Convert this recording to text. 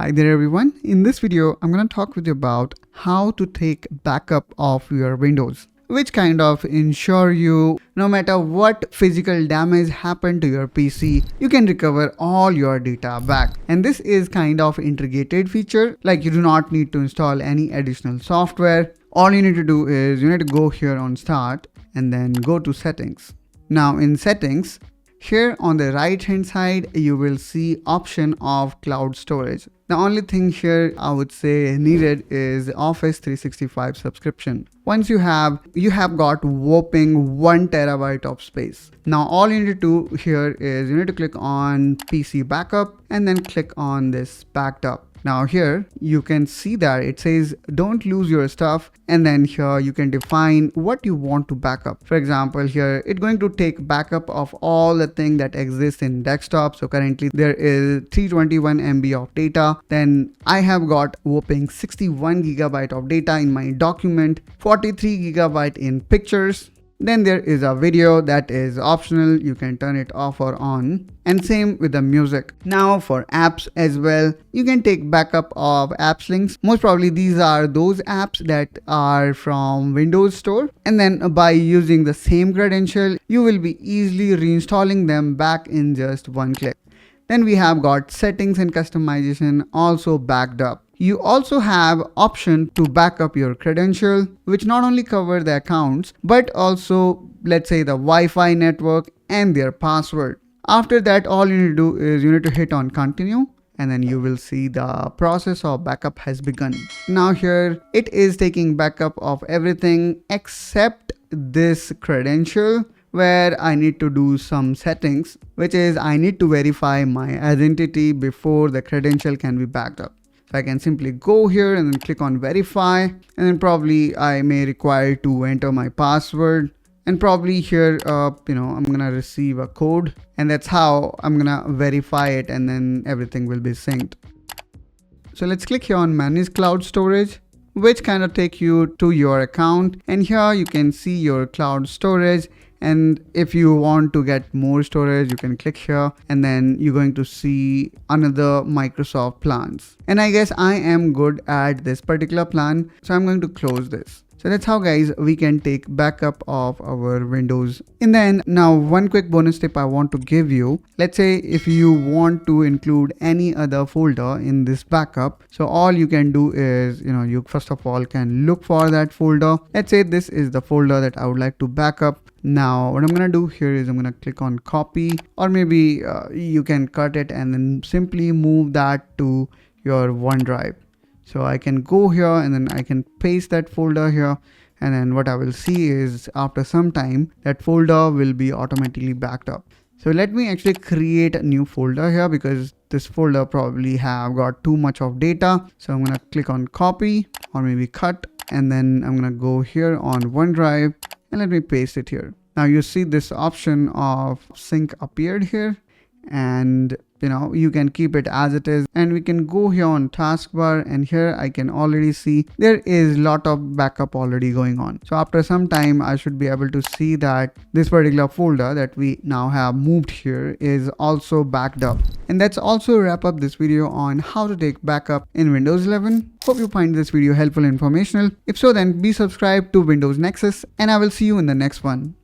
Hi there everyone. In this video, I'm going to talk with you about how to take backup of your Windows, which kind of ensure you no matter what physical damage happened to your PC, you can recover all your data back. And this is kind of integrated feature, like you do not need to install any additional software. All you need to do is you need to go here on start and then go to settings. Now in settings, here on the right hand side, you will see option of cloud storage. The only thing here I would say needed is Office 365 subscription. Once you have got whopping 1 terabyte of space. Now all you need to do here is you need to click on PC backup and then click on this backed up. Now here you can see that it says don't lose your stuff, and then here you can define what you want to backup. For example, here it's going to take backup of all the thing that exists in desktop. So currently there is 321 MB of data. Then I have got whopping 61 gigabyte of data in my document, 43 gigabyte in pictures. Then there is a video that is optional, you can turn it off or on, and same with the music. Now for apps as well, you can take backup of apps links. Most probably these are those apps that are from Windows Store, and then by using the same credential, you will be easily reinstalling them back in just one click. Then we have got settings and customization also backed up. You also have option to back up your credential, which not only cover the accounts, but also let's say the Wi-Fi network and their password. After that, all you need to do is you need to hit on continue, and then you will see the process of backup has begun. Now here it is taking backup of everything except this credential, where I need to do some settings, which is I need to verify my identity before the credential can be backed up. So I can simply go here and then click on verify, and then probably I may require to enter my password, and probably here I'm gonna receive a code, and that's how I'm gonna verify it, and then everything will be synced. So let's click here on manage cloud storage, which kind of take you to your account, and here you can see your cloud storage. And if you want to get more storage, you can click here, and then you're going to see another Microsoft plans. And I guess I am good at this particular plan, so I'm going to close this. So that's how guys we can take backup of our Windows. And then now one quick bonus tip I want to give you. Let's say if you want to include any other folder in this backup, so all you can do is you first of all can look for that folder. Let's say this is the folder that I would like to backup. Now what I'm gonna do here is I'm gonna click on copy, or maybe you can cut it and then simply move that to your OneDrive. So I can go here and then I can paste that folder here, and then what I will see is after some time that folder will be automatically backed up. So let me actually create a new folder here, because this folder probably have got too much of data. So I'm gonna click on copy or maybe cut, and then I'm gonna go here on OneDrive and let me paste it here. Now you see this option of sync appeared here, and you can keep it as it is, and we can go here on taskbar, and here I can already see there is lot of backup already going on. So after some time I should be able to see that this particular folder that we now have moved here is also backed up. And that's also wrap up this video on how to take backup in Windows 11. Hope you find this video helpful and informational. If so, then be subscribed to Windows Nexus, and I will see you in the next one.